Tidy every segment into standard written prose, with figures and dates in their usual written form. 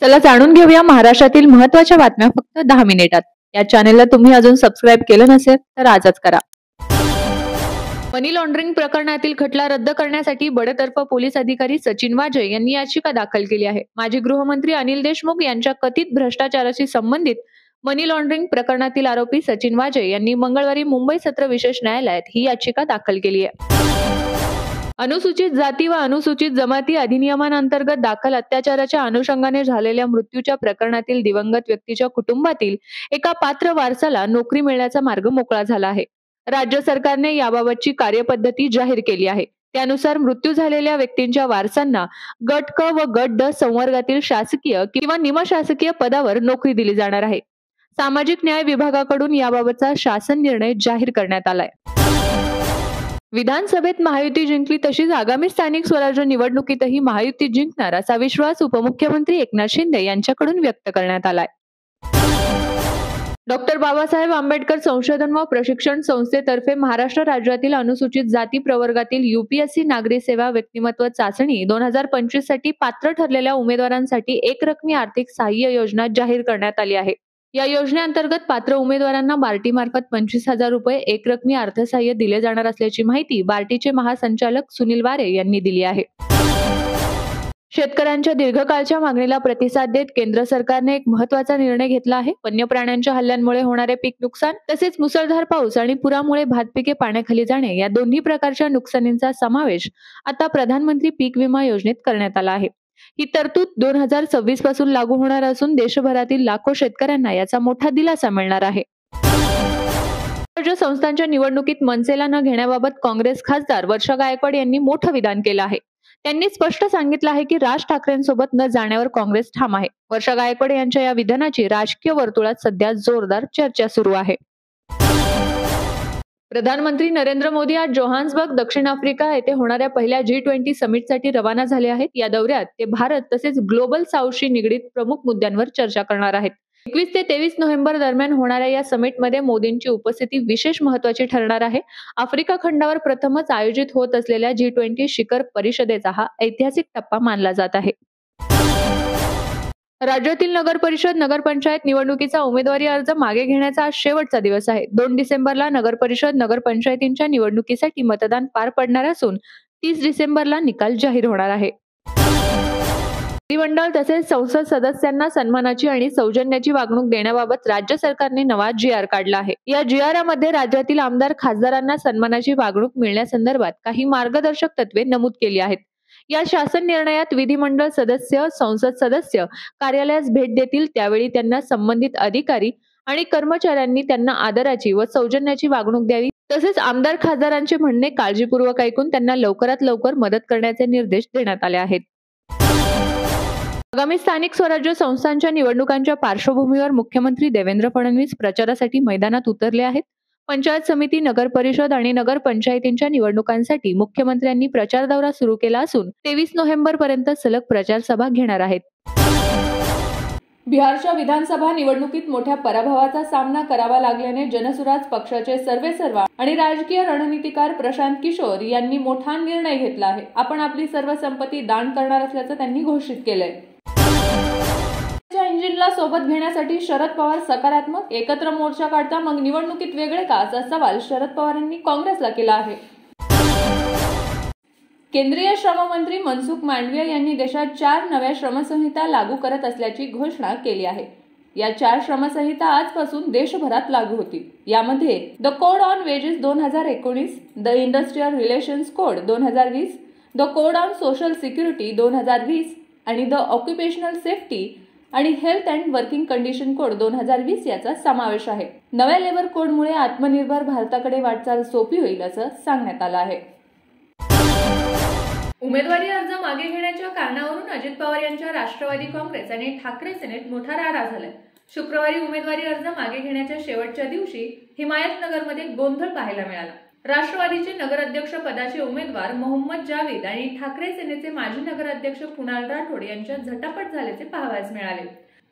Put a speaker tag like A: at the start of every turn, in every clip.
A: चला जाणून घेऊया महाराष्ट्रातील महत्त्वाच्या बातम्या फक्त 10 मिनिटात। या चॅनेलला तुम्ही अजून सबस्क्राइब केलं नसेल तर आजच करा। मनी लॉन्ड्रिंग प्रकरणातील खटला रद्द करण्यासाठी बडतर्फ पोलीस अधिकारी सचिन वाजे यांनी याचिका दाखल केली आहे। माजी गृहमंत्री अनिल देशमुख यांच्या कथित भ्रष्टाचाराशी संबंधित मनी लॉन्ड्रिंग प्रकरणातील आरोपी सचिन वाजे यांनी मंगळवारी मुंबई सत्र विशेष न्यायालयात ही याचिका दाखल केली आहे। अनुसूचित जाती व अनुसूचित जमाती अधिनियमांतर्गत दाखल अत्याचाराच्या अनुषंगाने झालेल्या मृत्यूच्या प्रकरणातील दिवंगत व्यक्तीच्या कुटुंबातील एका पात्र वारसाला नोकरी मिळण्याचा मार्ग मोकळा झाला आहे। राज्य सरकारने याबाबतची कार्यपद्धती जाहीर केली आहे। त्यानुसार मृत्यू झालेल्या व्यक्तींच्या वारसांना गट क व गट ड संवर्गातील शासकीय किंवा निमशासकीय पदावर नोकरी दिली जाणार आहे। सामाजिक न्याय विभागाकडून याबाबतचा शासन निर्णय जाहीर करण्यात आलाय। विधानसभेत महायुती जिंकली तशीच आगामी स्थानिक स्वराज्य निवडणुकीतही महायुती जिंकणार असा विश्वास उपमुख्यमंत्री एकनाथ शिंदे यांच्याकडून व्यक्त करण्यात आलाय। डॉक्टर बाबासाहेब आंबेडकर संशोधन व प्रशिक्षण संस्थेतर्फे महाराष्ट्र राज्यातील अनुसूचित जाती प्रवर्गातील यूपीएससी नागरी सेवा व्यक्तिमत्व चाचणी 2025 साठी पात्र ठरलेल्या उमेदवारांसाठी एकरकमी आर्थिक सहाय्य योजना जाहीर करण्यात आली आहे। या योजनेअंतर्गत पात्र उमेदवारांना बार्टी मार्फत 25,000 रुपये एकरकमी अर्थसहाय्य दिले जाणार असल्याची माहिती बार्टीचे महासंचालक सुनील वारे यांनी दिली आहे। शेतकऱ्यांच्या दीर्घकाळच्या मागणीला प्रतिसाद देत केंद्र सरकारने एक महत्त्वाचा निर्णय घेतला आहे। वन्य प्राण्यांच्या हल्ल्यांमुळे होणारे पीक नुकसान तसेच मुसळधार पाऊस आणि पुरामुळे भात पिके पाण्याखाली जाणे या दोन्ही प्रकारच्या नुकसानींचा समावेश आता प्रधानमंत्री पीक विमा योजनेत करण्यात आला आहे। ही तरतूद 2026 पासून लागू होणार असून देशभरातील लाखो शेतकऱ्यांना याचा मोठा दिलासा मिळणार आहे। राज्य संस्थांच्या निवडणुकीत मनसेला न घेण्याबाबत काँग्रेस खासदार वर्षा गायकवाड यांनी मोठं विधान केलं आहे। त्यांनी स्पष्ट सांगितलं आहे की राज ठाकरेंसोबत न जाण्यावर काँग्रेस ठाम आहे। वर्षा गायकवाड यांच्या या विधानाची राजकीय वर्तुळात सध्या जोरदार चर्चा सुरू आहे। प्रधानमंत्री नरेंद्र मोदी आज जोहान्सबर्ग दक्षिण आफ्रिका येथे होणाऱ्या पहिल्या G20 समिटसाठी रवाना झाले आहेत। या दौऱ्यात ते भारत तसेच ग्लोबल साऊथशी निगडीत प्रमुख मुद्द्यांवर चर्चा करणार आहेत। 21 ते 23 नोव्हेंबर दरम्यान होणाऱ्या या समिटमध्ये मोदींची उपस्थिती विशेष महत्त्वाची ठरणार आहे। आफ्रिका खंडावर प्रथमच आयोजित होत असलेल्या G20 शिखर परिषदेचा हा ऐतिहासिक टप्पा मानला जात आहे। राज्यातील नगर परिषद नगरपंचायत निवडणुकीचा उमेदवारी अर्ज मागे घेण्याचा आज शेवटचा दिवस आहे। 2 डिसेंबरला नगर परिषद नगरपंचायतींच्या निवडणुकीसाठी मतदान पार पडणार असून 30 डिसेंबरला निकाल जाहीर होणार आहे। विधिमंडळ तसेच संसद सदस्यांना सन्मानाची आणि सौजन्याची वागणूक देण्याबाबत राज्य सरकारने नवा GR काढला आहे। या GRमध्ये राज्यातील आमदार खासदारांना सन्मानाची वागणूक मिळण्यासंदर्भात काही मार्गदर्शक तत्वे नमूद केली आहेत। या शासन निर्णयात विधिमंडळ सदस्य संसद सदस्य कार्यालयास भेट देतील त्यावेळी त्यांना संबंधित अधिकारी आणि कर्मचाऱ्यांनी त्यांना आदराची व सौजन्याची वागणूक द्यावी तसेच आमदार खासदारांचे म्हणणे काळजीपूर्वक ऐकून त्यांना लवकरात लवकर मदत करण्याचे निर्देश देण्यात आले आहेत। आगामी स्थानिक स्वराज्य संस्थांच्या निवडणुकांच्या पार्श्वभूमीवर मुख्यमंत्री देवेंद्र फडणवीस प्रचारासाठी मैदानात उतरले आहेत। पंचायत समिती नगर परिषद आणि नगर पंचायतींच्या निवडणुकांसाठी मुख्यमंत्र्यांनी प्रचार दौरा सुरू केला असून 23 नोव्हेंबर पर्यंत सलग प्रचार सभा घेणार आहेत। बिहारच्या विधानसभा निवडणुकीत मोठ्या पराभवाचा सामना करावा लागल्याने जनसुराज पक्षाचे सर्वेसर्वा आणि राजकीय रणनीतिकार प्रशांत किशोर यांनी मोठा निर्णय घेतला आहे। आपण आपली सर्व संपत्ती दान करणार असल्याचं त्यांनी घोषित केलंय। इंजिनला सोबत घेण्यासाठी शरद पवार सकारात्मक एकत्र मोर्चा काढता मग निवडणुकीत वेगळे का असा सवाल शरद पवारांनी काँग्रेसला केला आहे। केंद्रीय श्रम मंत्री मनसुख मांडवीय यांनी देशात 4 नव्या श्रमसंहिता लागू करत असल्याची घोषणा केली आहे। या 4 श्रमसंहिता आजपासून देशभरात लागू होतील। यामध्ये the code on wedges 2019, the industrial relations code 2020, the code on social security 2020 आणि द ऑक्युपेशनल सेफ्टी आणि health and working condition code 2020 याचा समावेश आहे। नव्या लेबर कोडमुळे आत्मनिर्भर भारताकडे वाटचाल सोपी होईल असं सांगण्यात आलं आहे। उमेदवारी अर्ज मागे घेण्याच्या कारणावरून अजित पवार यांच्या राष्ट्रवादी काँग्रेस आणि ठाकरे सेनेत मोठा राडा झालाय। शुक्रवारी उमेदवारी अर्ज मागे घेण्याच्या शेवटच्या दिवशी हिमायतनगरमध्ये गोंधळ पाहायला मिळाला। राष्ट्रवादीचे नगराध्यक्ष पदाचे उमेदवार मोहम्मद जावेद आणि ठाकरे सेनेचे माजी नगराध्यक्ष कुणाल राठोड यांच्यात झटापट झाल्याचे पाहावयास मिळाले।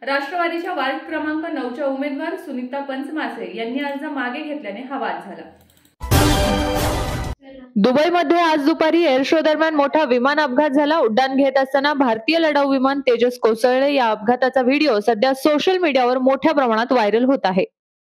A: राष्ट्रवादीच्या वार्ड क्रमांक 9च्या उमेदवार सुनीता पंचमासे यांनी अर्ज मागे घेतल्याने हा वाद झाला। दुबईमध्ये आज दुपारी एअर शो दरम्यान मोठा विमान अपघात झाला. उड्डाण घेत असताना भारतीय लढाऊ विमान तेजस कोसळले. या अपघाताचा व्हिडिओ सध्या सोशल मीडियावर मोठ्या प्रमाणात व्हायरल होत आहे.